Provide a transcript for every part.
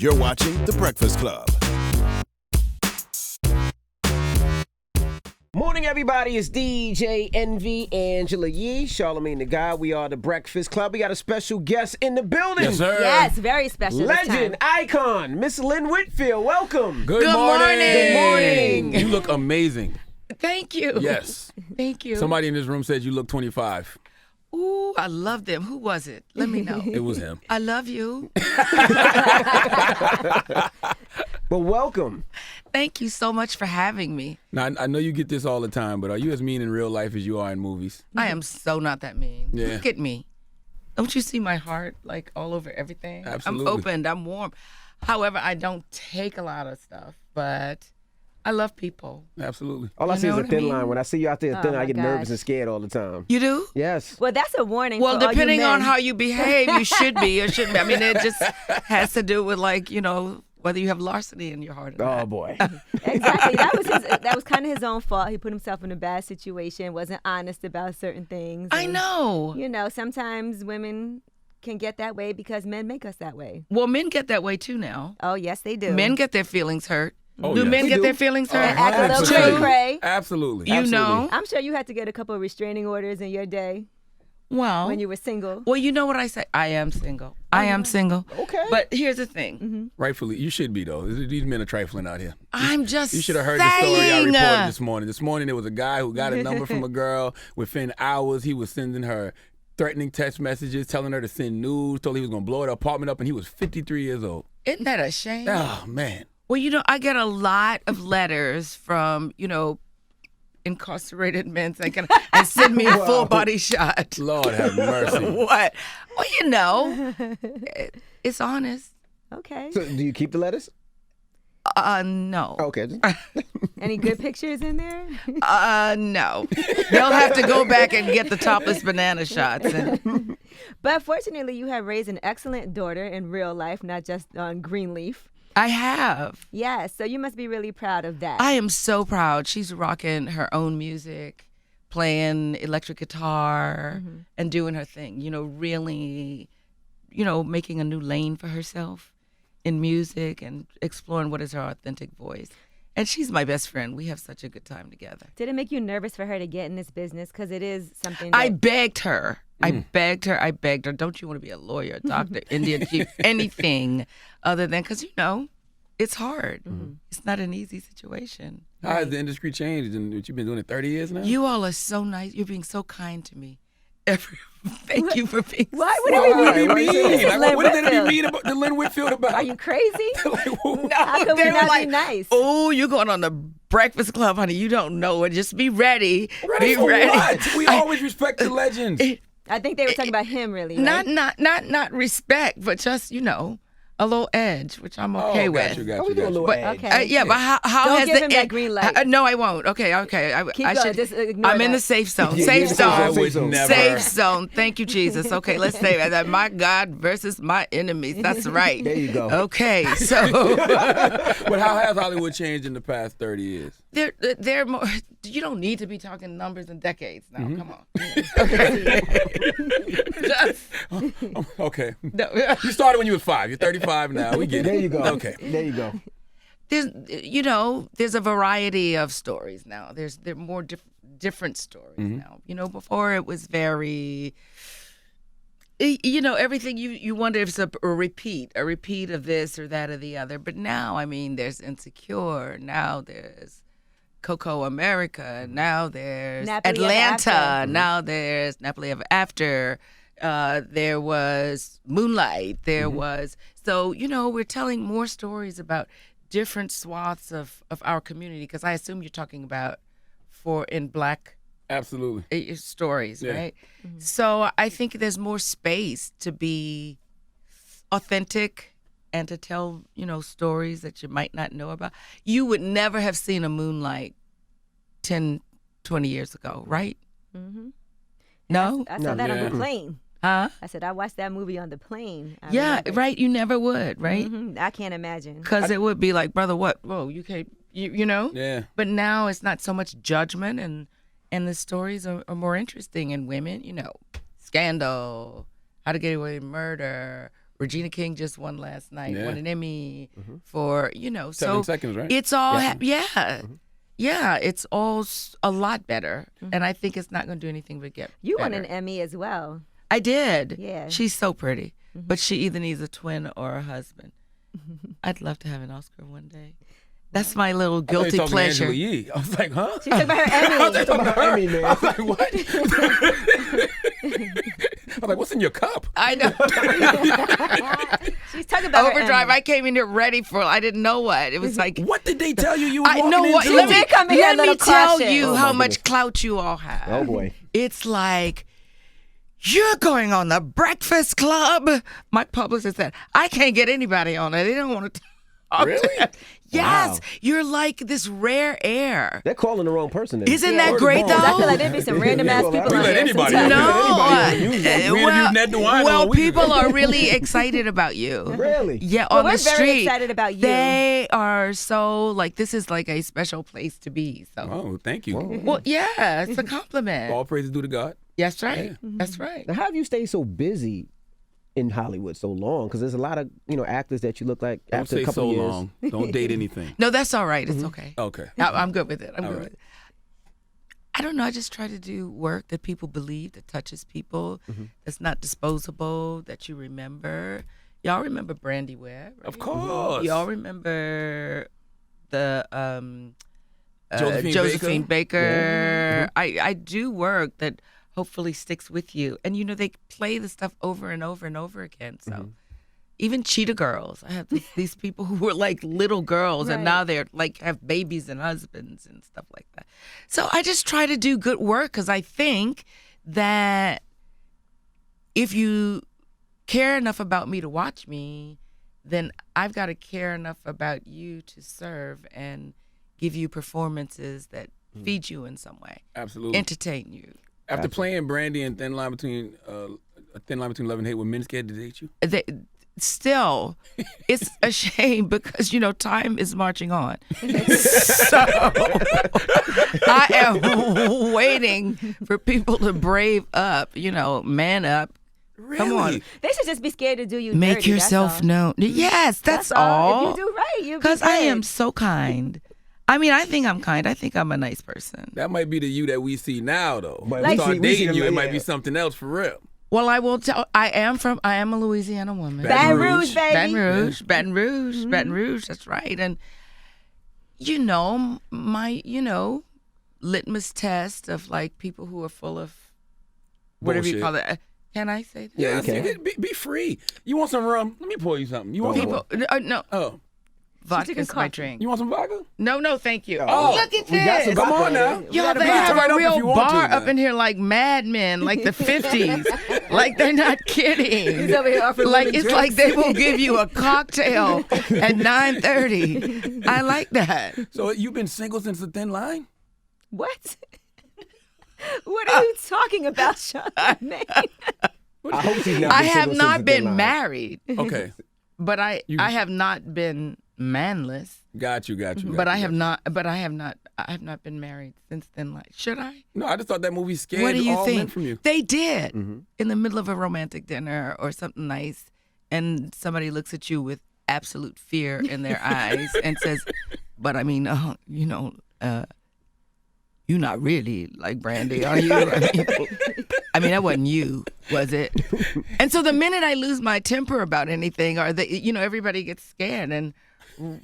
You're watching The Breakfast Club. Morning, everybody. It's DJ Envy, Angela Yee, Charlamagne the God. We are The Breakfast Club. We got a special guest in the building. Yes, sir. Yes, very special. Legend, icon, Miss Lynn Whitfield. Welcome. Good morning. Good morning. You look amazing. Thank you. Yes. Thank you. Somebody in this room said you look 25. Ooh, I love them. Who was it? Let me know. It was him. I love you. But welcome. Thank you so much for having me. Now, I know you get this all the time, but are you as mean in real life as you are in movies? I am so not that mean. Yeah. Look at me. Don't you see my heart like all over everything? Absolutely. I'm opened. I'm warm. However, I don't take a lot of stuff, but I love people. Absolutely. All I see know is a what I thin mean? line. When I see you out there thin, Oh, I my get nervous gosh. and scared all the time. You do? Yes. Well, that's a warning. Well, for all you depending on men. how you behave, you should be or shouldn't be. I mean, it just has to do with whether you have larceny in your heart or not. Oh, boy. Exactly. That was kind of his own fault. He put himself in a bad situation, wasn't honest about certain things. I and, know. You know, sometimes women can get that way because men make us that way. Well, men get that way too now. Oh, yes, they do. Men get their feelings hurt. Oh, do yes. men We get do. their feelings hurt? And act a little Absolutely. cray-cray. Absolutely. You Absolutely. know? I'm sure you had to get a couple of restraining orders in your day Well, when you were single. well, you know what I say? I am single. I am single. Okay. But here's the thing. Rightfully, you should be, though. These men are trifling out here. I'm just You should have heard the story I saying. reported this morning. This morning, there was a guy who got a number from a girl. Within hours, he was sending her threatening text messages, telling her to send nudes, told her he was going to blow her apartment up, and he was 53 years old. Isn't that a shame? Oh, man. Well, I get a lot of letters from, incarcerated men saying, and send me a full body shot. Lord have mercy. What? Well, it's honest. Okay. So, do you keep the letters? No. Okay. Any good pictures in there? No. They'll have to go back and get the topless banana shots. And But fortunately, you have raised an excellent daughter in real life, not just on Greenleaf. I have. Yes, so you must be really proud of that. I am so proud. She's rocking her own music, playing electric guitar, and doing her thing. Really, making a new lane for herself in music and exploring what is her authentic voice. And she's my best friend. We have such a good time together. Did it make you nervous for her to get in this business? Because it is something I that... begged her. I begged her. Don't you want to be a lawyer, doctor, Indian chief, anything other than, because, it's hard. It's not an easy situation. How has the industry changed? And you've been doing it 30 years now? You all are so nice. You're being so kind to me. Thank you for being Why would What it do you be mean? This is Like, Lynn what did Whitfield. it mean about the Lynn Whitfield about? Are you crazy? Like, who- How could we They were not like, be nice? Oh, you're going on the Breakfast Club, honey. You don't know it. Just be ready. Ready be for ready. what? We always respect the legends. I think they were talking about him, really. Right? Not respect, but just, a little edge, which I'm okay with. Got Oh, we you, do a got you. little But edge. Okay. yeah, but how Don't has give the him that green light. No, I won't. Okay. Keep I going. should. Just ignore I'm in that. the safe zone. Yeah, Safe you're in the I safe zone. would zone. never. Safe zone. Thank you, Jesus. Okay, let's say that. My God versus my enemies. That's right. There you go. Okay, so But how has Hollywood changed in the past 30 years? they're more. You don't need to be talking numbers and decades now. Come on. Okay. Just, Okay. no. You started when you were 5. You're 35 now. We get it. There you go. Okay. There you go. There's a variety of stories now. There are more different stories now. Before it was very, everything you wonder if it's a repeat of this or that or the other. But now, there's Insecure. Now there's Coco America. Now there's Nappily Ever Atlanta. After. Now there's Nappily Ever After. There was Moonlight. There was, so, we're telling more stories about different swaths of our community, because I assume you're talking about in Black Absolutely. stories, Yeah. right? So I think there's more space to be authentic and to tell, stories that you might not know about. You would never have seen a Moonlight 10, 20 years ago, right? No? I saw that on Yeah. the plane. Huh? I said, I watched that movie on the plane. I Yeah, remember. right. You never would, right? I can't imagine. Because it would be like, brother, what? Whoa, you can't, you know? Yeah. But now it's not so much judgment, and the stories are more interesting. And women, Scandal, How to Get Away with Murder, Regina King just won last night, Yeah. won an Emmy for, 7 seconds, right? it's all, yeah, it's all a lot better. And I think it's not going to do anything but get You better. won an Emmy as well. I did. Yeah. She's so pretty, but she either needs a twin or a husband. I'd love to have an Oscar one day. That's my little I thought you were guilty talking pleasure. Angela Yee. I was like, huh? She's talking about her Emmy. I was talking about her. Emmy, man. I was like, what? I was like, what's in your cup? I know. She's talking about her Overdrive. Emmy. I came in here ready for. I didn't know what it was like. What did they tell you you were I walking know what. into? Let me did come in here a let me little tell cautious. you Oh, how my much goodness. clout you all have. Oh, boy. It's like, you're going on the Breakfast Club. My publicist said, I can't get anybody on it. They don't want to talk. Really? Yes. Wow. You're like this rare air. They're calling the wrong person. Then. Isn't Yeah. that great, though? I feel like there'd be some random ass Yeah, people we on let here anybody sometimes. on. No. We interviewed Ned DeWine well, a week people ago. are really excited about you. Really? Yeah, Well, on we're the very street. excited about you. They are so, like, this is like a special place to be. So, Oh, thank you. well, yeah, it's a compliment. All praises due to God. That's right. That's right. Now, how have you stayed so busy in Hollywood so long? Because there's a lot of actors that you look like Don't after a say couple so of years. long. Don't date anything. No, that's all right. It's okay. Okay. I'm good with it. I'm All good right. with it. I don't know. I just try to do work that people believe, that touches people, that's not disposable, that you remember. Y'all remember Brandy Webb? Right? Of course. Y'all remember the Josephine Baker? I do work that hopefully sticks with you. And, they play the stuff over and over and over again. So even Cheetah Girls. I have these people who were like little girls and Right. now they're like have babies and husbands and stuff like that. So I just try to do good work because I think that if you care enough about me to watch me, then I've got to care enough about you to serve and give you performances that feed you in some way, Absolutely. entertain you. After playing Brandy and Thin Line Between Love and Hate, were men scared to date you? Still, it's a shame because time is marching on. So I am waiting for people to brave up, man up. Really? Come on, They should just be scared to do you make dirty, yourself that's all. known. Yes, that's all. If you do right, you Because I am so kind. I mean, I think I'm kind. I think I'm a nice person. That might be the you that we see now, though. But When we we start see dating him, you, it yeah. might be something else for real. Well, I will tell. I am a Louisiana woman. Baton Rouge, baby. Baton Rouge, Baton Rouge, Baton Rouge. That's right. And my litmus test of like people who are full of whatever you Bullshit. call it. Can I say that? Yeah, okay. be free. You want some rum? Let me pour you something. You want People, no, Oh, vodka taking is my coffee. drink. you want some vodka? No, thank you. Oh, Look at we got some this. Come on now. Yo, they We can have turn a up if you real want to, bar up man. in here like Mad Men, like the 50s. Like they're not kidding. He's over here offering Like women it's like drinks. they will give you a cocktail at 9:30. I like that. So you've been single since the Thin Line? What? What are you talking about, Charlamagne? I hope she's not. I been have single not since the been line. married, Okay. but I have not been manless. Got you. But I have not been married since then. Like, should I? No, I just thought that movie scared What do you all men think? from you. They did in the middle of a romantic dinner or something nice, and somebody looks at you with absolute fear in their eyes and says, "But I mean, you're not really like Brandy, are you?" I mean, that wasn't you, was it? And so the minute I lose my temper about anything, or everybody gets scared and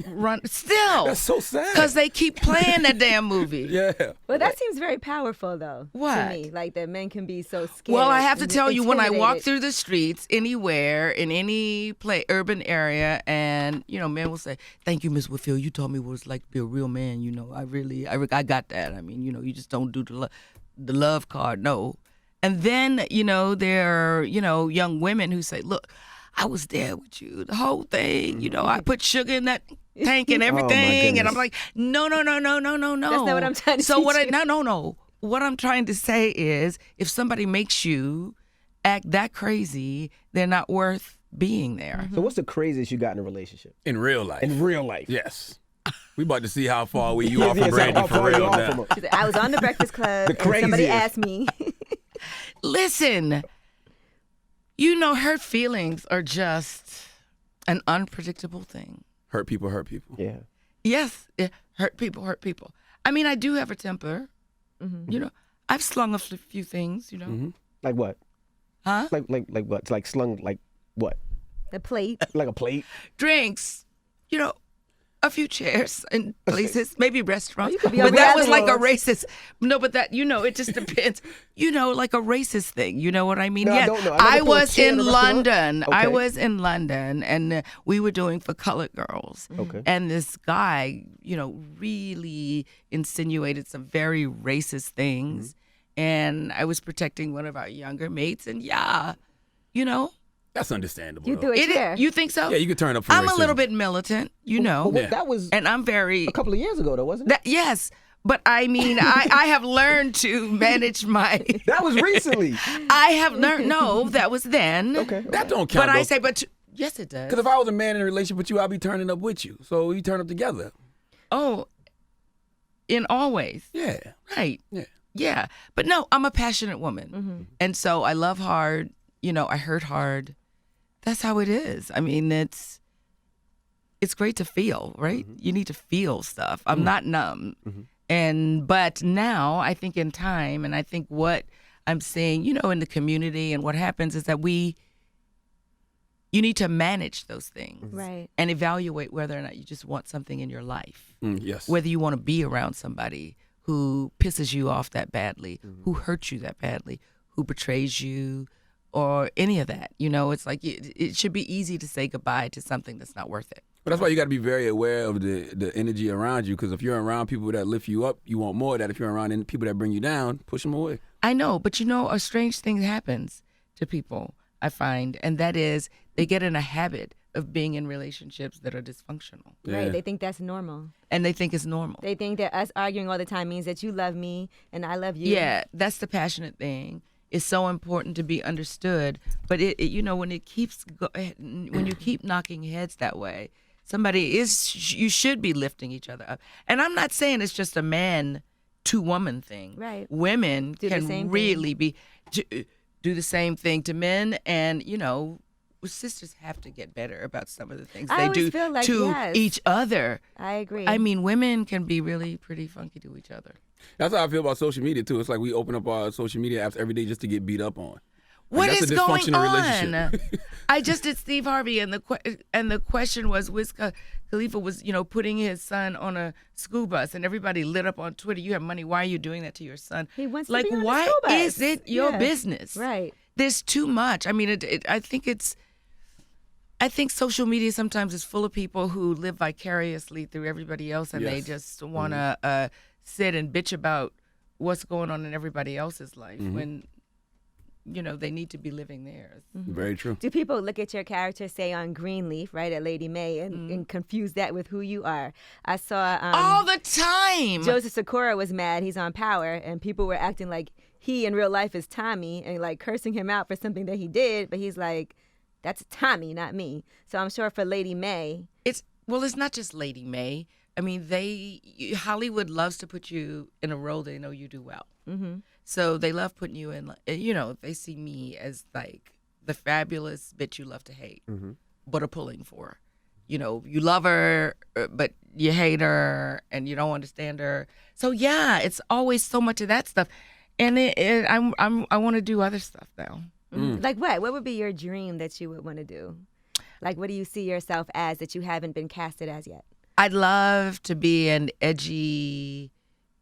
run still. That's so sad. Because they keep playing that damn movie. Yeah. Well, that seems very powerful, though. What? To me, like that men can be so scared. Well, I have to and tell you, when I walk intimidated. through the streets anywhere in any urban area, and men will say, "Thank you, Miss Whitfield. You taught me what it's like to be a real man. I got that. I mean, you just don't do the love card, no." And then there are young women who say, "Look, I was there with you the whole thing. I put sugar in that tank and everything." And I'm goodness. like, no. That's not what I'm trying to So teach what? you. No. What I'm trying to say is, if somebody makes you act that crazy, they're not worth being there. So what's the craziest you got in a relationship? In real life. In real life. Yes. We about to see how far away you are from Yes, Brandy how for far you real are now. from her. She said, I was on the Breakfast Club, The and somebody craziest. asked me. Listen, You know, hurt feelings are just an unpredictable thing. Hurt people hurt people. Yeah. Yes, hurt people hurt people. I mean, I do have a temper. You know, I've slung a few things, you know. Like what? Huh? Like what? It's like slung like what? The plate. Like a plate? Drinks, you know, a few chairs in places, maybe restaurants. You could be but on that was like a restaurants. racist. No, but that, you know, it just depends. You know, like a racist thing. You know what I mean? No, I Yes. don't know. I I never threw a was chair in in a restaurant. London. I Okay. was in London, and we were doing For Colored Girls. Okay. And this guy, you know, really insinuated some very racist things. And I was protecting one of our younger mates, and you know. That's understandable. You though. threw a chair. You think so? Yeah, you could turn up for I'm a racism. little bit militant, you know. But wait, that was And I'm very a couple of years ago, though, wasn't it? yes, but I mean, I have learned to manage my. That was recently. I have learned. No, that was then. Okay. That don't count. But I though. say, yes, it does. Because if I was a man in a relationship with you, I'd be turning up with you. So we turn up together. Oh, in all ways, Yeah. right? Yeah. Yeah, but no, I'm a passionate woman, and so I love hard. You know, I hurt hard. That's how it is. I mean, it's great to feel, right? You need to feel stuff. I'm not numb. But now I think in time, and I think what I'm seeing, you know, in the community and what happens is that you need to manage those things. Right. And evaluate whether or not you just want something in your life. Yes. Whether you want to be around somebody who pisses you off that badly, who hurts you that badly, who betrays you, or any of that. You know, it's like it should be easy to say goodbye to something that's not worth it. But that's why you got to be very aware of the energy around you. Because if you're around people that lift you up, you want more of that. If you're around people that bring you down, push them away. I know, but you know, a strange thing happens to people, I find, and that is they get in a habit of being in relationships that are dysfunctional. Yeah. Right. They think that's normal. And they think it's normal. They think that us arguing all the time means that you love me and I love you. Yeah, that's the passionate thing. It's so important to be understood, but it you know, when you keep knocking heads that way, you should be lifting each other up. And I'm not saying it's just a man to woman thing. Right. Women Do the same can thing. really do the same thing to men, and you know, sisters have to get better about some of the things I they always do feel like, to yes. each other. I agree. I mean, women can be really pretty funky to each other. That's how I feel about social media, too. It's like we open up our social media apps every day just to get beat up on. What that's is a going dysfunctional on? relationship. I just did Steve Harvey, and the question was, Wiz Khalifa was, you know, putting his son on a school bus, and everybody lit up on Twitter. You have money. Why are you doing that to your son? He wants to like, be on the why school bus. is it your Yeah. business? Right. There's too much. I mean, I think social media sometimes is full of people who live vicariously through everybody else, and they Yes. just want to sit and bitch about what's going on in everybody else's life when, you know, they need to be living theirs. Very true. Do people look at your character, say on Greenleaf, right, at Lady May, and confuse that with who you are? I saw All the time. Joseph Sikora was mad. He's on Power, and people were acting like he in real life is Tommy and like cursing him out for something that he did, but he's like, that's Tommy, not me. So I'm sure for Lady May, It's not just Lady May. I mean, Hollywood loves to put you in a role they know you do well. So they love putting you in, you know, they see me as like the fabulous bitch you love to hate, but are pulling for. You know, you love her, but you hate her and you don't understand her. So yeah, it's always so much of that stuff. And I want to do other stuff now. like what? What would be your dream that you would want to do? Like, what do you see yourself as that you haven't been casted as yet? I'd love to be an edgy,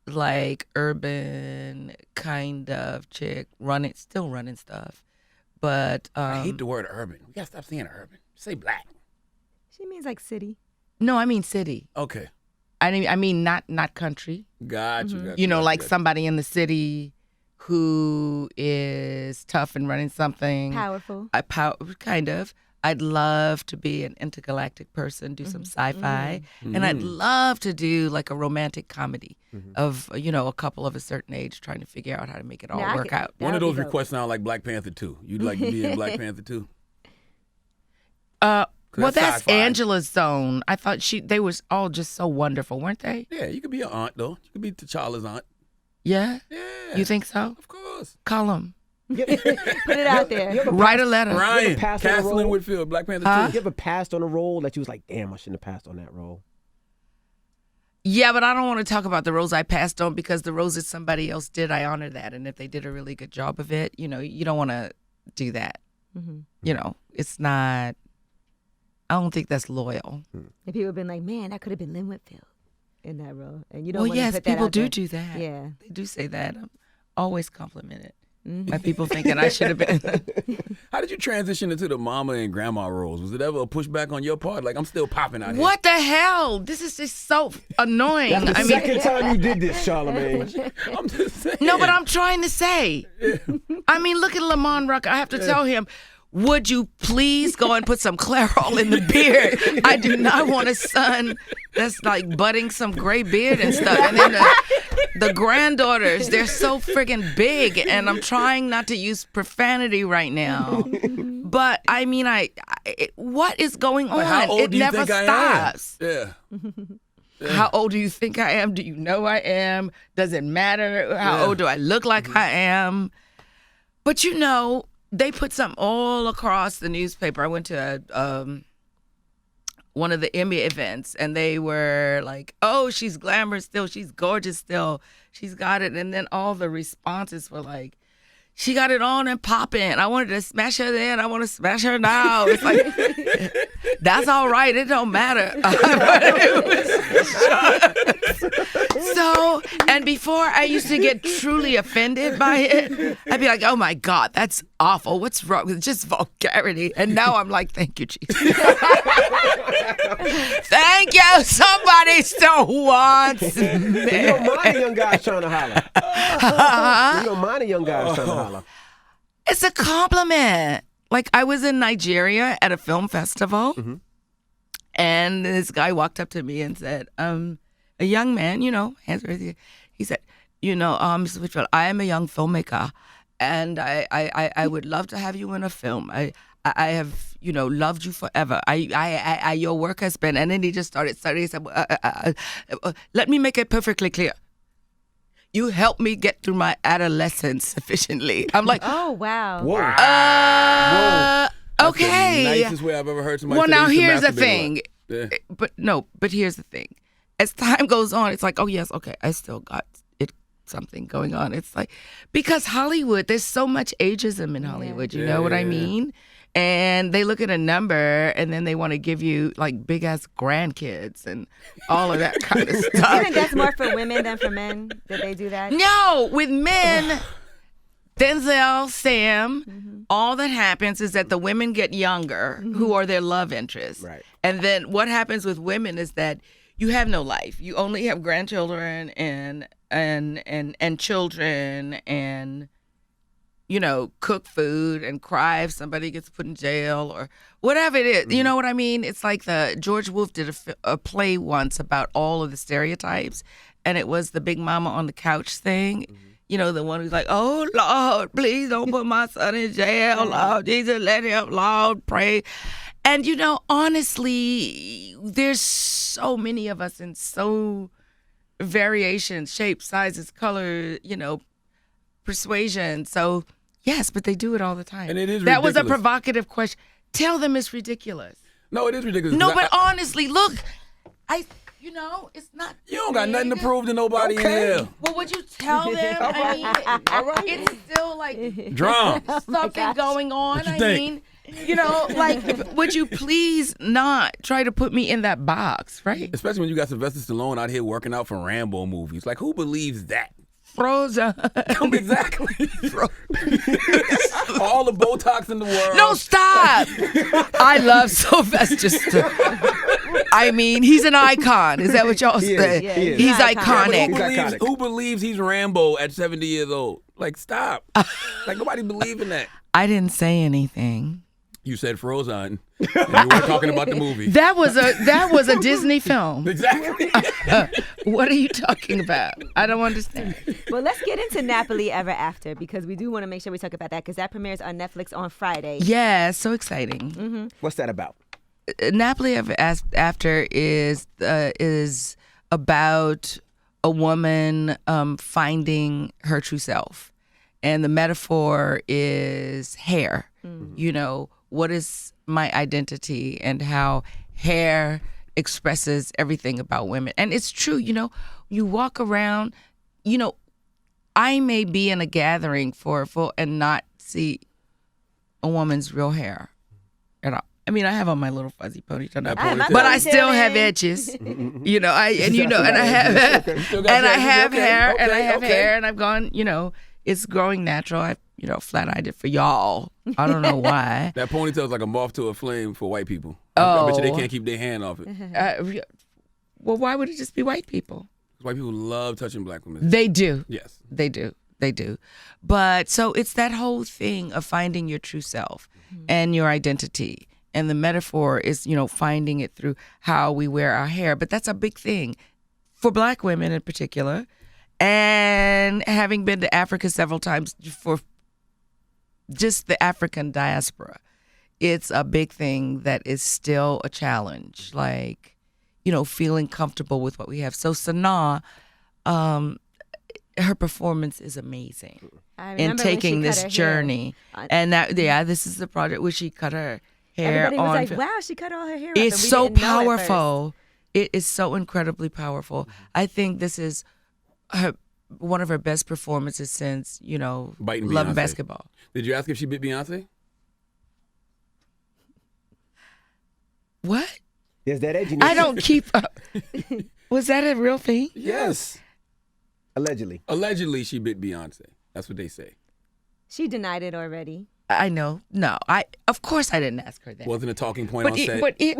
like urban kind of chick, still running stuff. But I hate the word urban. We got to stop saying urban. Say black. She means like city. no, I mean city. Okay. I mean not country. Got you. You know, like somebody in the city who is tough and running something. Powerful. Kind of. I'd love to be an intergalactic person, do some sci-fi, and I'd love to do like a romantic comedy of, you know, a couple of a certain age trying to figure out how to make it all Now, I work could- out. that One of would those be dope. requests sound like Black Panther 2. You'd like to be in Black Panther 2. Well, that's that's sci-fi. Angela's zone. I thought they was all just so wonderful, weren't they? Yeah, you could be an aunt, though. You could be T'Challa's aunt. Yeah? Yeah. You think so? Of course. Call 'em. Put it out there. Write a letter. Ryan, passed on a Castle and roll? Whitfield, Black Panther Huh? 2. You ever passed on a role that you was like, damn, I shouldn't have passed on that role? Yeah, but I don't want to talk about the roles I passed on because the roles that somebody else did, I honor that. And if they did a really good job of it, you don't want to do that. It's not, I don't think that's loyal. And people have been like, man, that could have been Lynn Whitfield in that role. And you don't Well, want to yes, put that people out do there. do that. Yeah. They do say that. I'm always complimented by people thinking I should have been. How did you transition into the mama and grandma roles? Was it ever a pushback on your part? Like, I'm still popping out here. What the hell? This is just so annoying. That's the I mean, second time you did this, Charlamagne. I'm just saying. no, but I'm trying to say. I mean, look at Lamont Rucker. I have to tell him, would you please go and put some Clairol in the beard? I do not want a son that's like budding some gray beard and stuff. And then the granddaughters, they're so friggin' big, and I'm trying not to use profanity right now. But I mean, what is going on? Like, how old It do you never think I am? stops. Yeah. How old do you think I am? Do you know I am? Does it matter? How old do I look like I am? But they put something all across the newspaper. I went to one of the Emmy events, and they were like, oh, she's glamorous still. She's gorgeous still. She's got it. And then all the responses were like, she got it on and popping. I wanted to smash her then. I want to smash her now. It's like, that's all right. It don't matter. So, and before I used to get truly offended by it, I'd be like, oh my God, that's awful. What's wrong with just vulgarity? And now I'm like, thank you, Jesus. Thank you. Somebody still wants me. You don't mind the young guys trying to holler. You don't mind the young guys trying to holler. It's a compliment. Like, I was in Nigeria at a film festival, and this guy walked up to me and said, a young man, hands raised, he said, Mr. Whitfield, I am a young filmmaker, and I would love to have you in a film. I have, loved you forever. Your work has been, and then he just started studying. He said, let me make it perfectly clear. You helped me get through my adolescence sufficiently. I'm like, Oh, wow. Whoa. okay. That's the nicest way I've ever heard somebody Well, say now they used to here's the masturbate a thing. lot. Yeah. But here's the thing. As time goes on, it's like, oh yes, okay, I still got something going on. It's like, because Hollywood, there's so much ageism in Hollywood. You know what I mean? And they look at a number, and then they want to give you like big ass grandkids and all of that kind of Do you stuff. think that's more for women than for men that they do that? No, with men, Denzel, Sam, all that happens is that the women get younger, who are their love interests. Right. And then what happens with women is that you have no life. You only have grandchildren and children and cook food and cry if somebody gets put in jail or whatever it is. You know what I mean? It's like George Wolfe did a play once about all of the stereotypes, and it was the big mama on the couch thing. The one who's like, oh, Lord, please don't put my son in jail. Lord, Jesus, let him, Lord, pray. And, honestly, there's so many of us in so variations, shapes, sizes, color, persuasion. So, yes, but they do it all the time. And it is That was a ridiculous. provocative question. Tell them it's ridiculous. No, it is ridiculous. No, 'cause but honestly, look, it's not. you don't got nothing to prove to nobody in here. Well, would you tell them? I mean, it's still like Drum. something going on. What you I think? mean, would you please not try to put me in that box, right? Especially when you got Sylvester Stallone out here working out for Rambo movies. Like, who believes that? Frozen. Exactly. All the Botox in the world. No, stop. I love Sylvester Stallone. I mean, he's an icon. Is that what y'all say? Yeah, He's he's But iconic. iconic. who believes he's Rambo at 70 years old? Like, stop. Like, nobody believes in that. I didn't say anything. You said Frozen, and you weren't talking about the movie. That was a Disney film. Exactly. What are you talking about? I don't understand. Well, let's get into Nappily Ever After, because we do want to make sure we talk about that, because that premieres on Netflix on Friday. Yeah, so exciting. What's that about? Nappily Ever After is about a woman finding her true self. and the metaphor is hair. You know, what is my identity and how hair expresses everything about women. And it's true, you know, you walk around, you know, I may be in a gathering and not see a woman's real hair at all. I mean, I have on my little fuzzy ponytail now, but I still have edges. You know, I have hair, and I have hair, and I've gone. You know, it's growing natural. I, you know, flat-eyed it for y'all. I don't know why. That ponytail is like a moth to a flame for white people. I bet you they can't keep their hand off it. Well, why would it just be white people? White people love touching black women. They do. Yes. They do. They do. But so it's that whole thing of finding your true self and your identity. And the metaphor is, you know, finding it through how we wear our hair. But that's a big thing for black women in particular. And having been to Africa several times for just the African diaspora, it's a big thing that is still a challenge. Like, you know, feeling comfortable with what we have. So Sanaa, her performance is amazing in taking this journey. And that, this is the project where she cut her hair. Everybody was like, wow, she cut all her hair off. It's so powerful. It is so incredibly powerful. I think this is one of her best performances since, you know, Love and Basketball. Did you ask if she bit Beyonce? What? Is that edgy? I don't keep up. Was that a real thing? Yes. Allegedly. Allegedly, she bit Beyonce. That's what they say. She denied it already. I know. No, of course I didn't ask her that. Wasn't a talking point on set. But it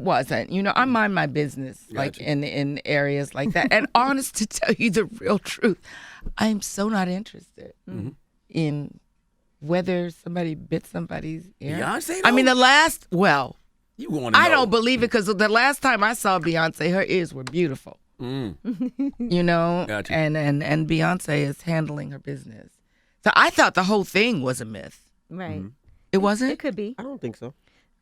wasn't. You know, I mind my business, like in areas like that. And honest to tell you the real truth, I'm so not interested in whether somebody bit somebody's ear. Beyonce, though? I mean, you want to I know. don't believe it because the last time I saw Beyonce, her ears were beautiful. You know, Gotcha. and Beyonce is handling her business. So I thought the whole thing was a myth. Right. It wasn't? It could be. I don't think so.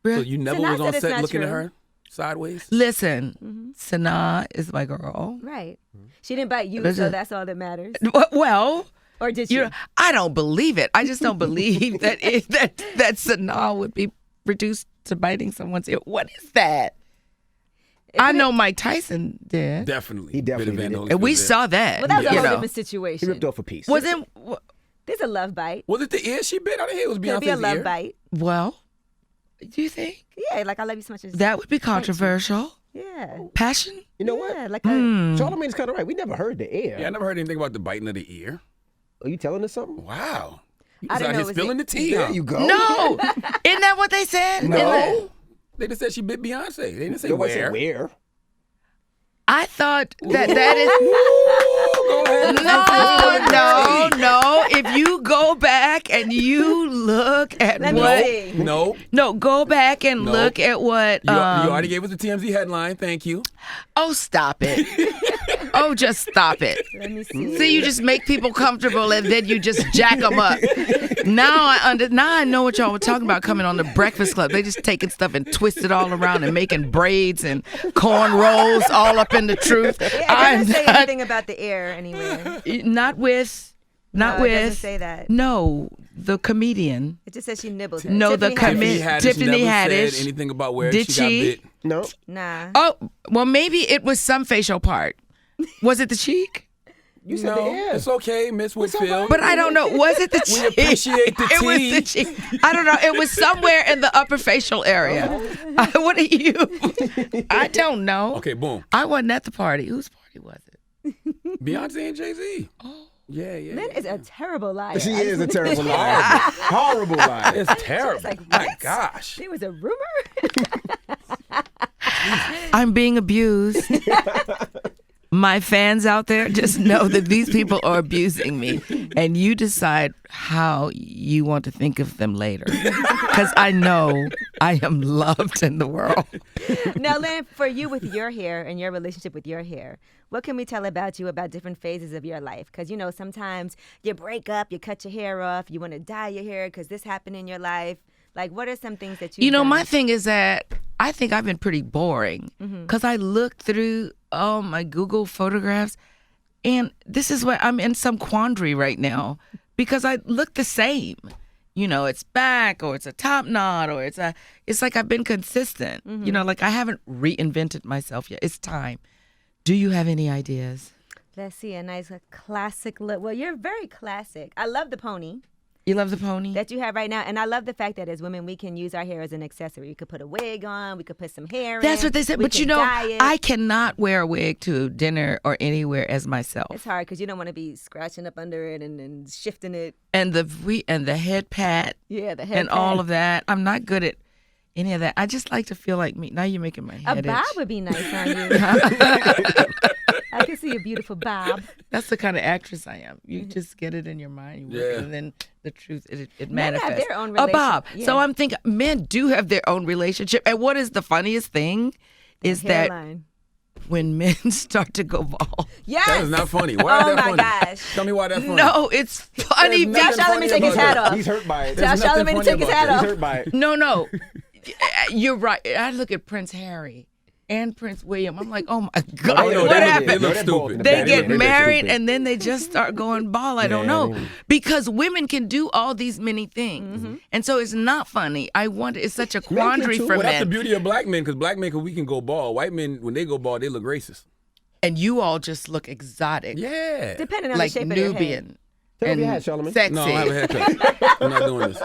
So you never Sanaa was on said it's set not looking at true. her sideways? Listen, Sanaa is my girl. Right. She didn't bite you, so that's all that matters. Well, Or did she? you know, I don't believe it. I just don't believe that that Sanaa would be reduced to biting someone's ear. What is that? I know Mike Tyson did. Definitely. He definitely Bit of Van did. Holyfield And we there. saw that. Well, that was a you whole know. different He situation. ripped off a piece. Wasn't There's a love bite. Was it the ear she bit? I didn't hear it was Could Beyonce's be a love ear. bite. well? Do you think Yeah, like I love you so much. that would be controversial? Yeah. Passion? You know what? Yeah, like a, Charlamagne's kind of right. We never heard the air. Yeah, I never heard anything about the biting of the ear. Are you telling us something? Wow. You I was didn't out know here it was spilling the tea, There huh? you go. No. Isn't that what they said? No. They just said she bit Beyonce. They didn't say Nobody where. said where. I thought that is. Go ahead. No. If you go back and you look at Let me what. see. No. Go back and No. look at what. You already gave us the TMZ headline. Thank you. Oh, stop it. Oh, just stop it. Let me see. See, you just make people comfortable and then you just jack them up. Now I know what y'all were talking about coming on the Breakfast Club. They just taking stuff and twist it all around and making braids and corn rolls all up in the truth. Yeah, it doesn't say anything about the air anywhere. Not with. No, it doesn't say that. No, the comedian. It just says she nibbled her. No, the Tiffany commit- Haddish. Tiffany never Haddish. said anything about where Did she she? got bit. No. Nah. Oh, well, maybe it was some facial part. Was it the cheek? You said the No, air. it's okay, Miss Whitfield. But I don't know. Was it the cheek? We appreciate the It was tea. the cheek. I don't know. It was somewhere in the upper facial area. What are you? I don't know. Okay, boom. I wasn't at the party. Whose party was it? Beyonce and Jay-Z. Oh. Yeah. Lynn is a terrible liar. She I just is a want- terrible liar. Horrible liar. It's terrible. like, My what? gosh. There was a rumor. I'm being abused. My fans out there, just know that these people are abusing me, and you decide how you want to think of them later. Because I know I am loved in the world. Now, Lynn, for you with your hair and your relationship with your hair, what can we tell about you about different phases of your life? Because, you know, sometimes you break up, you cut your hair off, you want to dye your hair because this happened in your life. Like, what are some things that you You know, my thing is that I think I've been pretty boring because I looked through all my Google photographs And this is what I'm in some quandary right now because I look the same. You know, it's back or it's a top knot or it's like I've been consistent. You know, like I haven't reinvented myself yet. It's time. Do you have any ideas? Let's see, a nice classic look. Well, you're very classic. I love the pony You love the pony? that you have right now. And I love the fact that as women, we can use our hair as an accessory. We could put a wig on. We could put some hair in. That's what they said. We But you can know, dye it. I cannot wear a wig to dinner or anywhere as myself. It's hard because you don't want to be scratching up under it and shifting it. And the head pat Yeah, the head and all of that. I'm not good at any of that. I just like to feel like me. Now you're making my A head bob itch. would be nice on you. I can see a beautiful bob. That's the kind of actress I am. You just get it in your mind, you work it, Yeah. and then the truth, it Men have manifests. their own A bob. relationship, So yeah. I'm thinking men do have their own relationship. And what is the funniest thing is that Hairline. when men start to go bald. Yes. That is not funny. Why is Oh that my funny? gosh. Tell me why that's funny. No, it's funny. There's Tell nothing Charlamagne to funny take his about hat that. off. He's hurt by it. Tell There's nothing Charlamagne to funny take his about hat that. off. He's hurt by it. No. You're right. I look at Prince Harry and Prince William. I'm like, oh my God, Oh, no, what they happened? They look they're both- stupid. They Yeah, get look married stupid. and then they just start going bald. I don't Yeah, know. they- Because women can do all these many things. And so it's not funny. I wonder, it's such a can quandary too. for Well, that's the men. beauty of black men, because black men, we can go bald. White men, when they go bald, they look racist. And you all just look exotic. Yeah. Depending on Like the shape of your head. Nubian. Take off And your hat, Charlamagne. sexy. No, I have a haircut. I'm not doing this.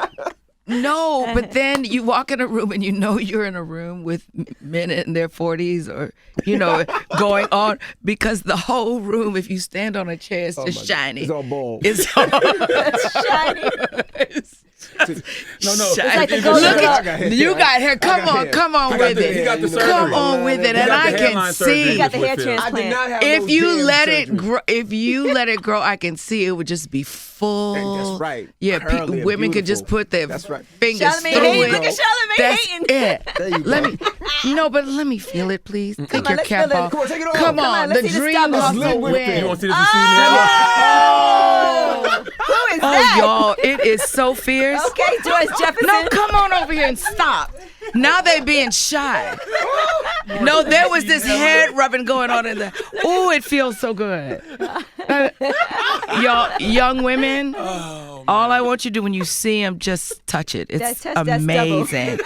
No, but then you walk in a room and you know you're in a room with men in their 40s or, going on because the whole room, if you stand on a chair, it's just shiny. It's all bald. It's all Shiny. No. shiny. like the If Golden you Look look- I at got hair. you got hair. Come got on, hair. come on He got with the- he it. got the surgery. Come on with it, He and got the I can hairline surgery. see. You got the hair Whitfield. I did transplant. not have If no you damn let it surgery. grow, I can see it would just be full. That's right. Yeah, Curly and women could just beautiful. put their That's right. fingers Charlamagne through hating. it. Look at Charlamagne That's hating. it. There you Let go. me, but let me feel it, please. Take on, your let's cap feel it. off. Come on, take it off. Come Come on, on, let's the see the dream stop loss. hustle Lynn Whitfield. You wins. want to see this receipt? Oh! Who is Oh, that? y'all, it is so fierce. Okay, George Jefferson. No, come on over here and stop. Now they being shy. No, there was this head rubbing going on in there. Oh, it feels so good. Y'all, young women, all I want you to do when you see them, just touch it. It's That's double. amazing.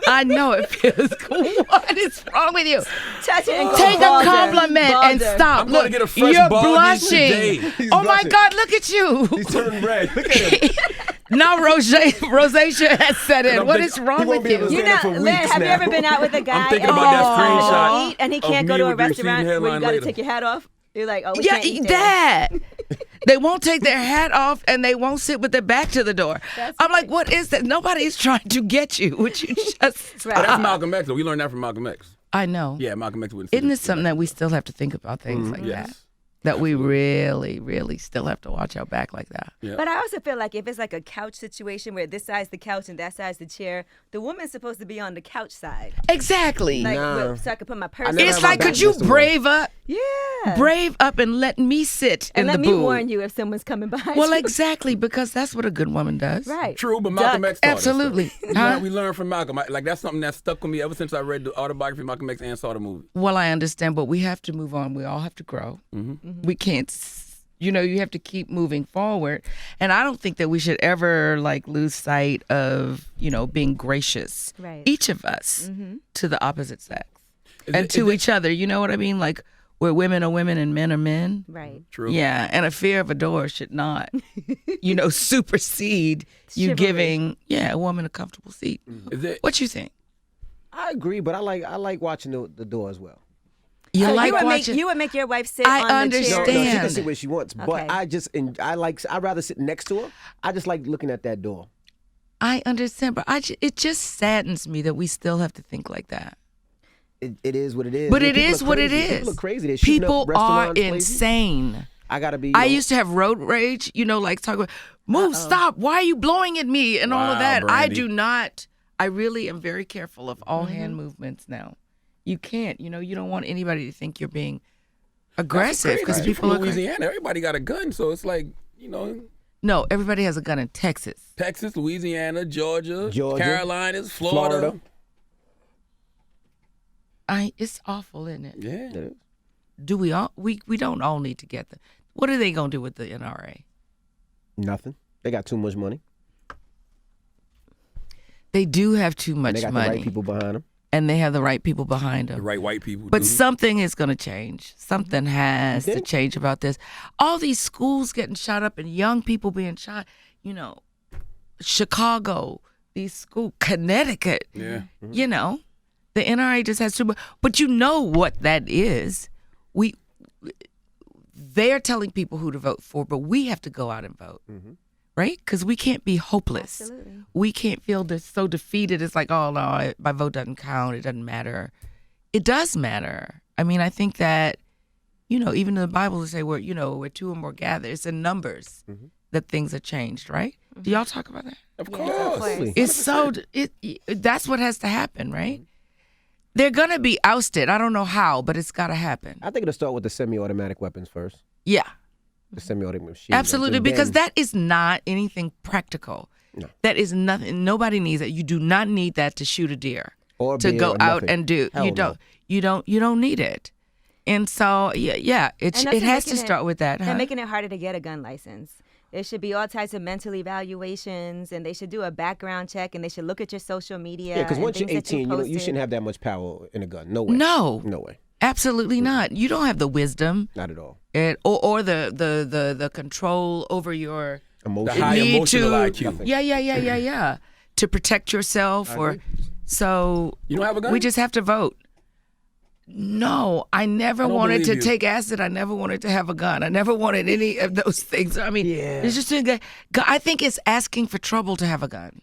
I know it feels good. What is wrong with you? Touch it and go Take balder. a compliment and Balder. stop. I'm gonna Look, get a fresh you're baldness blushing. today. He's Oh my blushing. God, look at you. He's turning red. Look at him. Now rosacea has set in. I'm What think- is wrong he won't with be able to you? You stand know, for Lynn, weeks have you now. ever been out with a guy thinking and about that he wants to screenshot eat and he of can't go me to a with the receding restaurant where you hairline got to later. take your hat off? You're like, oh, we Yeah, can't eat there. that. They won't take their hat off and they won't sit with their back to the door. That's I'm like, right. what is that? Nobody's trying to get you. Would you just Right. That's stop? Malcolm X. Though. We learned that from Malcolm X. I know. Yeah, Malcolm X wouldn't. say Isn't it this. something that we still have to think about things like that? Yes. That we really, really still have to watch our back like that. Yeah. But I also feel like if it's like a couch situation where this side's the couch and that side's the chair, the woman's supposed to be on the couch side. Exactly. Like, Nah. so I could put my purse. never It's have my like, back could you against the wall. brave up? Yeah. Brave up and let me sit and in let the me booth. warn you if someone's coming behind Well, you. exactly, because that's what a good woman does. Right. True, but Malcolm Duck. X taught us, though. Absolutely. You Huh? know, we learned from Malcolm. Like that's something that stuck with me ever since I read the autobiography of Malcolm X and saw the movie. Well, I understand, but we have to move on. We all have to grow. We can't, you have to keep moving forward. And I don't think that we should ever lose sight of, being gracious, Right. each of us, to the opposite sex Is and it- to is it- each other. You know what I mean? Like where women are women and men are men. Right. True. Yeah, and a fear of a door should not, supersede you Chivalry. giving, a woman a comfortable seat. Is it? What you think? I agree, but I like watching the door as well. You So like you would watching? make you would make your wife sit I on the understand. chair. No, she can Stand. sit where she wants, Okay. but I'd rather sit next to her. I just like looking at that door. I understand, but it just saddens me that we still have to think like that. It is what it is. But Yeah, it people is are what it crazy. is. People are crazy. They're shooting People up are restaurants, places. insane. I gotta be. I used to have road rage, talk about, move, stop, why are you blowing at me, and all of Wow, that. I Brandy. do not. I really am very careful of all Mm-hmm. hand movements now. You can't, you don't want anybody to think you're being aggressive because Like, you people from are crazy. Louisiana. Everybody got a gun, so it's like No, everybody has a gun in Texas. Texas, Louisiana, Georgia, Georgia, Carolinas, Florida. It's awful, isn't it? Yeah. Yeah. Do we all? We don't all need to get them. What are they going to do with the NRA? Nothing. They got too much money. They do have too And much they got money. the right people behind them. And they have the right people behind them. The right white people. But do. something is going to change. Something has to change about this. All these schools getting shot up and young people being shot, you know, Chicago, these schools, Connecticut, Yeah. you know, the NRA just has too much. But you know what that is. They're telling people who to vote for, but we have to go out and vote. Right? Because we can't be hopeless. Absolutely. We can't feel so defeated. It's like, oh, no, my vote doesn't count. It doesn't matter. It does matter. I mean, I think that, you know, even in the Bible, they say, where two or more gather. It's in numbers that things are changed, right? Do y'all talk about that? Of Yes, course. of course. It's that's what has to happen, right? They're going to be ousted. I don't know how, but it's got to happen. I think it'll start with the semi-automatic weapons first. Yeah. The semi-automatic machine. Absolutely, because that is not anything practical. No. That is nothing. Nobody needs it. You do not need that to shoot a deer, Or to beer go or out nothing. and do. Hell no. You don't need it. And so yeah, And it that's has to making start with that. They're Huh? making it harder to get a gun license. There should be all types of mental evaluations, and they should do a background check, and they should look at your social media. Yeah, because and once you're things that 18, you posted. shouldn't have that much power in a gun. No way. No, No way. absolutely not. You don't have the wisdom Not at all. or the control over your The Emotion. high need emotional to. IQ. Yeah. To protect yourself, or so. You don't have a gun? We just have to vote. No, I never don't wanted to believe you. take acid. I never wanted to have a gun. I never wanted any of those things. I mean, it's just I think it's asking for trouble to have a gun.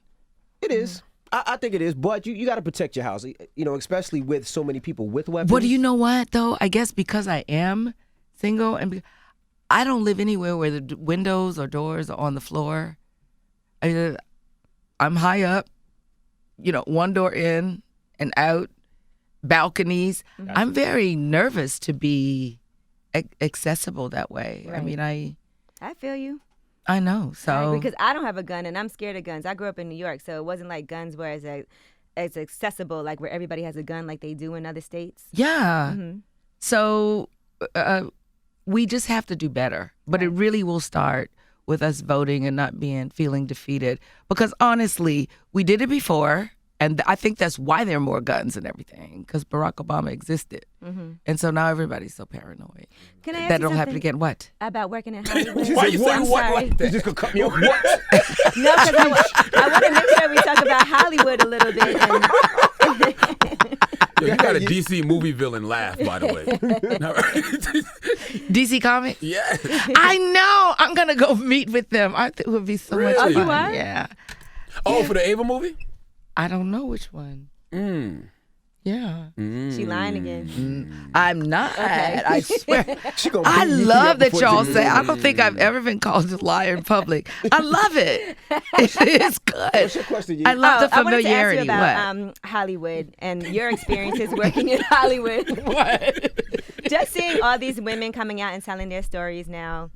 It is. I think it is, but you got to protect your house, you know, especially with so many people with weapons. What do you know what, though? I guess because I am single and I don't live anywhere where the windows or doors are on the floor. I'm high up, you know, one door in and out, balconies. I'm very nervous to be accessible that way. I Right. mean, I feel you. know. I So agree, because I don't have a gun, and I'm scared of guns. I grew up in New York, so it wasn't like guns were as accessible, like where everybody has a gun like they do in other states. yeah. So we just have to do better. But it really will start with us voting and not feeling defeated. Because honestly, we did it before. And I think that's why there are more guns and everything, because Barack Obama existed. And so now everybody's so paranoid. Can I ask That you don't have to something get what? about working in Hollywood? Why you say I'm what sorry. like that? You just gonna cut me off? What? No, because I want to make sure we talk about Hollywood a little bit. And Yo, you got a DC movie villain laugh, by the way. DC Comics? Yeah. I know. I'm going to go meet with them. I think it would be so much Really? fun. Oh, you are? Yeah. Oh, for the Ava movie? I don't know which one. Yeah. she lying again. I'm not. I swear. She gonna I beat you love up that before y'all you- say. I don't think I've ever been called a liar in public. I love it. It's good. What's your question, Yee? I love the I wanted to ask you familiarity. about Hollywood and your experiences working in Hollywood. What? Just seeing all these women coming out and telling their stories now.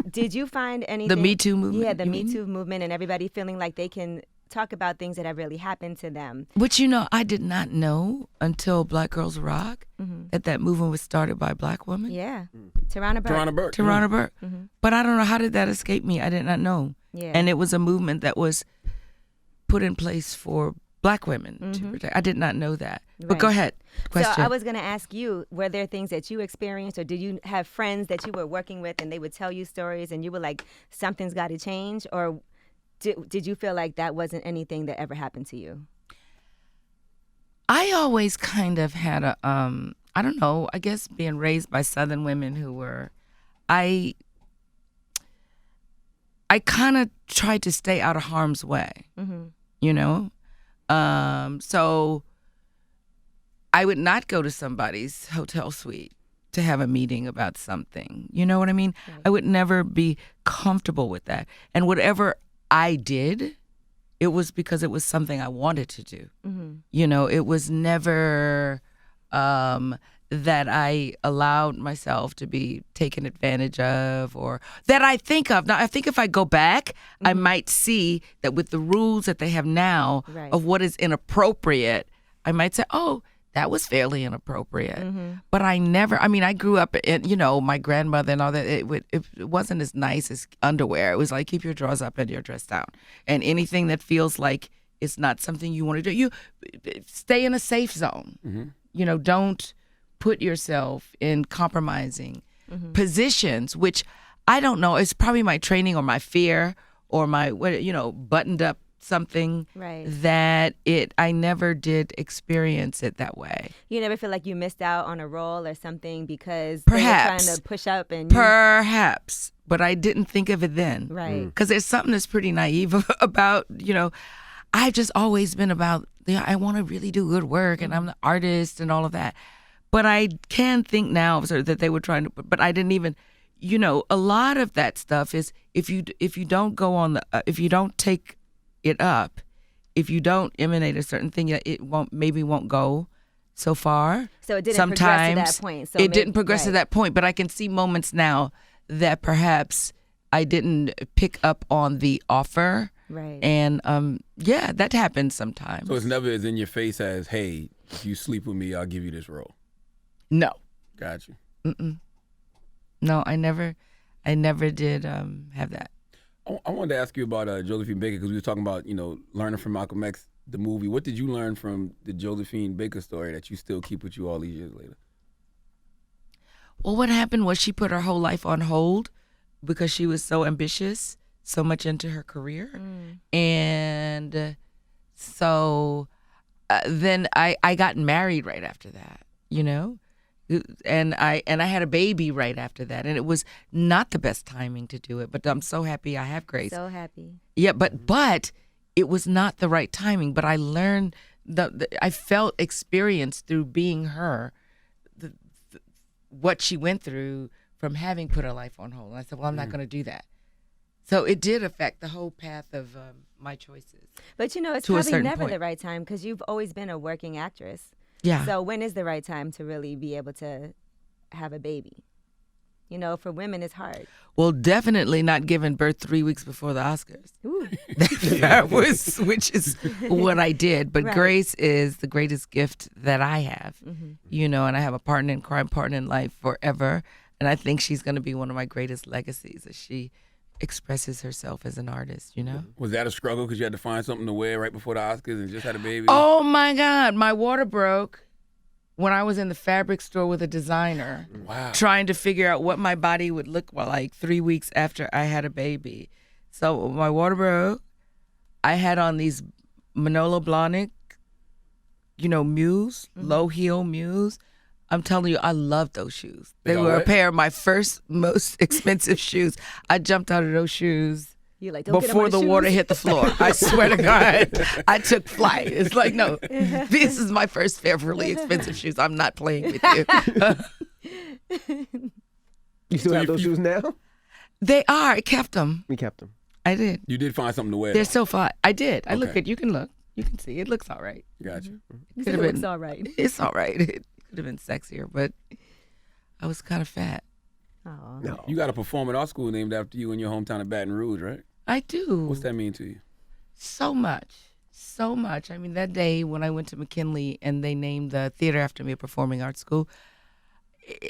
Did you find anything? Me Too movement, Yeah, the you Me mean? Too movement, and everybody feeling like they can talk about things that have really happened to them. Which, you know, I did not know until Black Girls Rock that movement was started by Black women. Yeah. Tarana Burke. Tarana Burke. Tarana Burke. But I don't know, how did that escape me? I did not know. Yeah. And it was a movement that was put in place for Black women to protect. I did not know that. But go Right. ahead. Question. So I was going to ask you, were there things that you experienced, or did you have friends that you were working with and they would tell you stories and you were like, something's got to change? Or did you feel like that wasn't anything that ever happened to you? I always kind of had a, I don't know, I guess being raised by Southern women who were, I kind of tried to stay out of harm's way, you know? So I would not go to somebody's hotel suite to have a meeting about something. You know what I mean? Right. I would never be comfortable with that. And whatever I did, it was because it was something I wanted to do. You know, it was never that I allowed myself to be taken advantage of, or that I think of. Now, I think if I go back, I might see that with the rules that they have now Right. of what is inappropriate, I might say, oh, that was fairly inappropriate. But I grew up in, my grandmother and all that. It wasn't as nice as underwear. It was like, keep your drawers up and your dress down. And anything that feels like it's not something you want to do, you stay in a safe zone. Don't put yourself in compromising positions, which I don't know. It's probably my training or my fear or my, buttoned up something that I never did experience it that way. You never feel like you missed out on a role or something because Perhaps. they were trying to push up and Perhaps, but I didn't think of it then. Right. Because there's something that's pretty naive about, I've just always been about, I want to really do good work and I'm the artist and all of that. But I can think now sort of that they were trying to, but I didn't even, a lot of that stuff is if you don't go on if you don't take it up, if you don't emanate a certain thing, it won't go so far. So it didn't Sometimes progress to that point. So it didn't progress to that point, but I can see moments now that perhaps I didn't pick up on the offer. Right. And that happens sometimes. So it's never as in your face as, hey, if you sleep with me, I'll give you this role. No. Got you. No, I never did have that. I wanted to ask you about Josephine Baker because we were talking about, learning from Malcolm X, the movie. What did you learn from the Josephine Baker story that you still keep with you all these years later? Well, what happened was she put her whole life on hold because she was so ambitious, so much into her career. And so then I got married right after that, And I had a baby right after that, and it was not the best timing to do it. But I'm so happy I have Grace. So happy. Yeah, but it was not the right timing. But I learned I felt experience through being her, what she went through from having put her life on hold. And I said, well, I'm not going to do that. So it did affect the whole path of my choices. But it's probably never the right time because you've always been a working actress. Yeah. So when is the right time to really be able to have a baby? For women, it's hard. Well, definitely not giving birth 3 weeks before the Oscars. Ooh. Which is what I did. But Right. Grace is the greatest gift that I have, and I have a partner in crime, partner in life forever. And I think she's going to be one of my greatest legacies as she expresses herself as an artist, Was that a struggle because you had to find something to wear right before the Oscars and just had a baby? Oh, my God. My water broke when I was in the fabric store with a designer. Wow. Trying to figure out what my body would look like 3 weeks after I had a baby. So my water broke. I had on these Manolo Blahnik, mules, low heel mules. I'm telling you, I love those shoes. They were a pair of my first, most expensive shoes. I jumped out of those shoes You're like, don't before the water hit the floor. I swear to God, I took flight. It's like, no, this is my first pair of really expensive shoes. I'm not playing with you. You still have those shoes now? They are. I kept them. We kept them. I did. You did find something to wear. They're so fun. I did. I look Okay. good. You can look. You can see. It looks all right. Gotcha. Could have been. It's all right. It's all right. It could have been sexier, but I was kind of fat. Oh. No. You got a performing art school named after you in your hometown of Baton Rouge, right? I do. What's that mean to you? So much. So much. I mean, that day when I went to McKinley and they named the theater after me a performing arts school,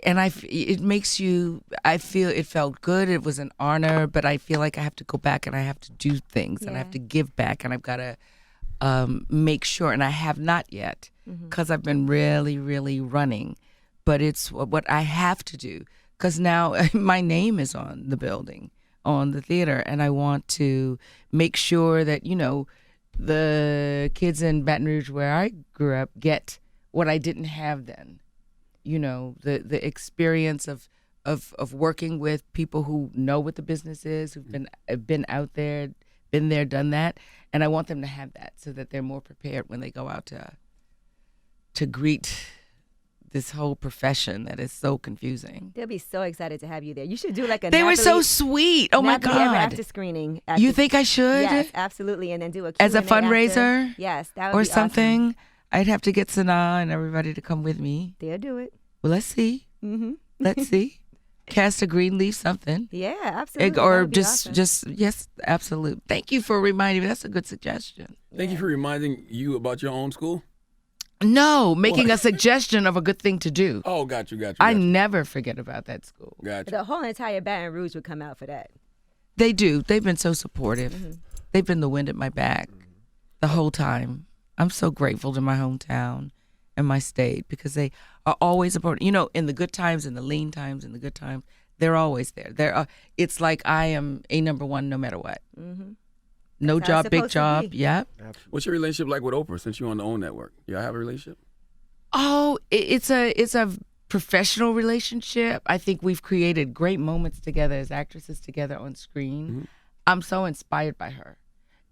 and it makes you, I feel it felt good. It was an honor, but I feel like I have to go back and I have to do things and I have to give back and I've got to make sure, and I have not yet because I've been really, really running, but it's what I have to do because now my name is on the building, on the theater, and I want to make sure that, the kids in Baton Rouge where I grew up get what I didn't have then. The experience of working with people who know what the business is, who've been out there, been there, done that, and I want them to have that so that they're more prepared when they go out to greet this whole profession that is so confusing. They'll be so excited to have you there. You should do like a They were so Nappily- sweet. Oh my Nappily ever God. after screening. You think I should? Yes, absolutely. And then do a As a Q&A after. fundraiser? Yes, that would Or be something? Awesome. I'd have to get Sanaa and everybody to come with me. They'll do it. Well, let's see. Mm-hmm. Let's see. Cast a green leaf, something. Yeah, absolutely. That Or would be awesome. just yes, absolute. Thank you for reminding me. That's a good suggestion. Thank you for reminding you about your own school. No, making a suggestion of a good thing to do. Oh, got you. I never forget about that school. Got you. The whole entire Baton Rouge would come out for that. They do. They've been so supportive. They've been the wind at my back the whole time. I'm so grateful to my hometown and my state because they are always supporting. You know, in the good times and the lean times and the good times, they're always there. It's like I am a number one no matter what. No That's how it's job, big supposed to job. be. Yep. What's your relationship like with Oprah since you're on the OWN network? Y'all have a relationship? Oh, it's a professional relationship. I think we've created great moments together as actresses together on screen. I'm so inspired by her.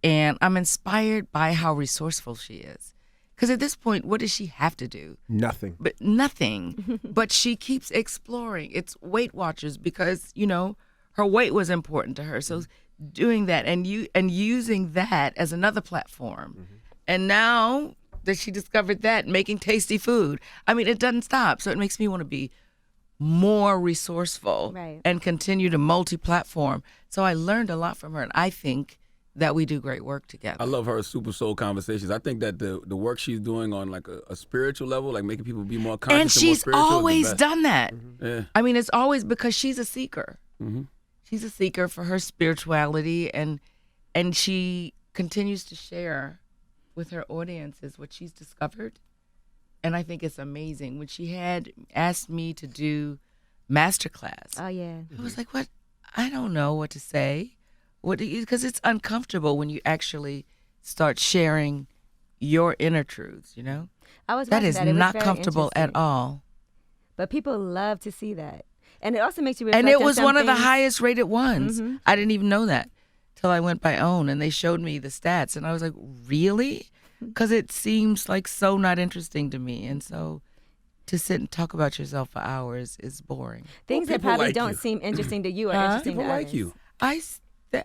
And I'm inspired by how resourceful she is. Because at this point, what does she have to do? Nothing. But nothing. But she keeps exploring. It's Weight Watchers because, you know, her weight was important to her. So doing that and using that as another platform. And now that she discovered that, making tasty food. I mean, it doesn't stop. So it makes me want to be more resourceful and continue to multi-platform. So I learned a lot from her, and I think that we do great work together. I love her Super Soul conversations. I think that the work she's doing on like a spiritual level, like making people be more conscious And more she's spiritual, always is the best. done that. Yeah. I mean, it's always because she's a seeker. She's a seeker for her spirituality, and she continues to share with her audiences what she's discovered. And I think it's amazing. When she had asked me to do masterclass, Oh, yeah. I was like, what? I don't know what to say. Because it's uncomfortable when you actually start sharing your inner truths, you know? I was That watching is It was not very comfortable at interesting. all. But people love to see that. And it also makes you reflect And it on was some one of the things. highest rated ones. I didn't even know that till I went by OWN and they showed me the stats. And I was like, really? Because it seems like so not interesting to me. And so to sit and talk about yourself for hours is boring. Things that people probably like don't you. seem interesting to you are interesting People to like others. you.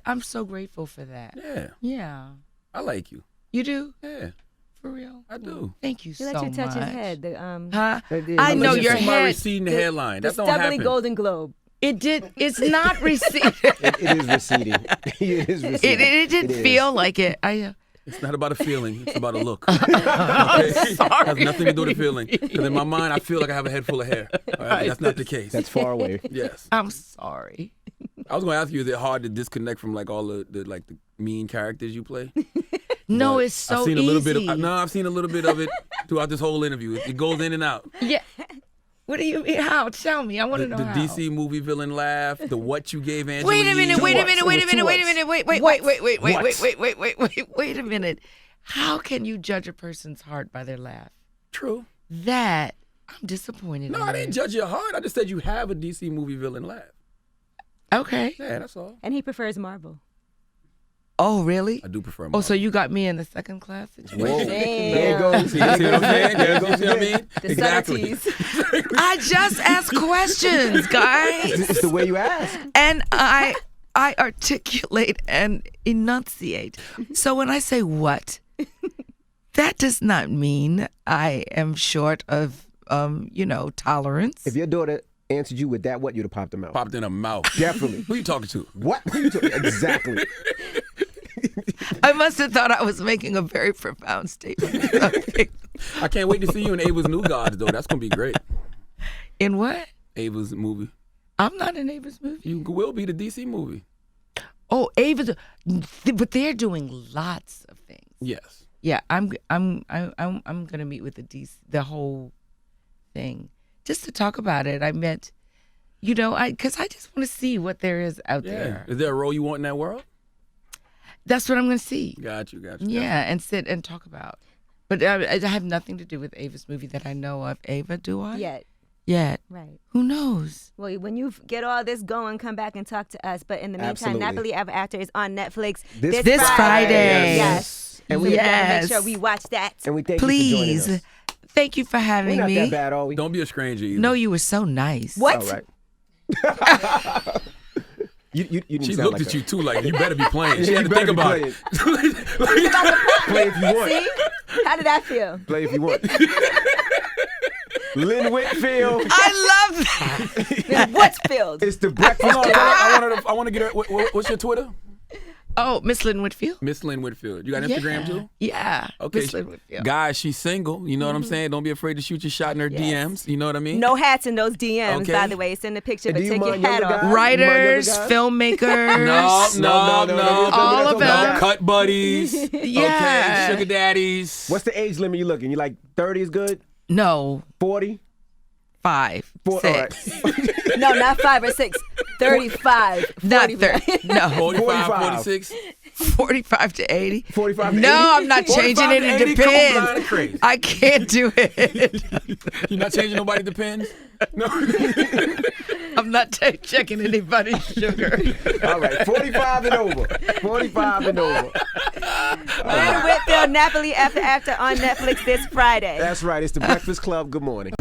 I'm so grateful for that. Yeah. Yeah. I like you. You do? Yeah. For real? I do. Thank you He so let you touch much. his head. The, Huh? I did. I I know let your you see My head. receding hairline. the That don't stubbly happen. Golden Globe. It did. It's not receding. It is receding. It is receding. It didn't is. feel like it. It's not about a feeling. It's about a look. Okay? It has nothing to do with a feeling. Because in my mind, I feel like I have a head full of hair. All right? That's not the case. That's far away. Yes. I'm sorry. I was going to ask you, is it hard to disconnect from like all the mean characters you play? No, But it's so I've seen easy. a little bit of I've seen a little bit of it throughout this whole interview. It goes in and out. Yeah. What do you mean? How? Tell me. I want to know The how. DC movie villain laugh, the what you gave Angela Wait a minute. Yee. Wait a what's? minute. It Wait was a minute. two Wait a what's. minute. Wait a minute. How can you judge a person's heart by their laugh? True. That I'm disappointed. No, in I you. didn't judge your heart. I just said you have a DC movie villain laugh. Okay. Yeah, that's all. And he prefers Marvel. Oh, really? I do prefer Oh, Marvel. so you got me in the second class situation? Whoa. Damn. There it goes. See what I'm saying? There it goes, you know what I mean? The Exactly. subtleties. I just ask questions, guys. It's the way you ask. And I articulate and enunciate. So when I say what, that does not mean I am short of, tolerance. If your daughter answered you with that, what you'd have popped them out. Popped in a mouth. Definitely. Who you talking to? What? Who you talking? Exactly. I must have thought I was making a very profound statement. I can't wait to see you in Ava's New Gods, though. That's going to be great. In what? Ava's movie. I'm not in Ava's movie. You will be the DC movie. Oh, Ava's, but they're doing lots of things. Yes. Yeah, I'm gonna meet with the whole thing just to talk about it. I met, because I just want to see what there is out Yeah. there. Is there a role you want in that world? That's what I'm gonna see. Got you. Yeah, and sit and talk about. But I have nothing to do with Ava's movie that I know of. Ava, do I? Yet. Right. Who knows? Well, when you get all this going, come back and talk to us. But in the meantime, Absolutely. Nappily Ever After is on Netflix This Friday. Yes. And So we we gotta Yes. make sure we watch that. and we thank you for joining Please. us. Thank you for We're having not me. that bad, are we? Don't be a stranger either. No, you were so nice. What? All right. you didn't She sound looked like at that. you too like, you better be playing. She Yeah, had to you think better about be it. Play if you want. See? How did that feel? Play if you want. Lynn Whitfield. I love that. What's filled? It's the breakfast. Hold on, Club. I want to get her. What's your Twitter? Oh, Miss Lynn Whitfield. Miss Lynn Whitfield. You got Instagram too? Yeah. Okay. Miss Lynn Whitfield. Guys, she's single. You know what I'm saying? Don't be afraid to shoot your shot in her DMs. You know what I mean? No hats in those DMs, Okay. by the way. Send a picture, but do you take your mind hat younger off. guys? Writers, You mind filmmakers. No. All of them. Cut buddies. Yeah. Okay. Sugar daddies. What's the age limit you looking? You like 30 is good? No, 40? 5, 4, 6. all right. No, not 5 or 6. 35. Not 45. 30. No, 45, 45. 46. 45 to 80. 45 to No, 80? I'm not changing it. 45 to It 80, come on, blind and depends. crazy. I can't do it. You're not changing nobody depends? No. I'm not checking anybody's sugar. All right, 45 and over. 45 and over. Lynn Whitfield, Nappily After on Netflix this Friday. That's right. It's the Breakfast Club. Good morning.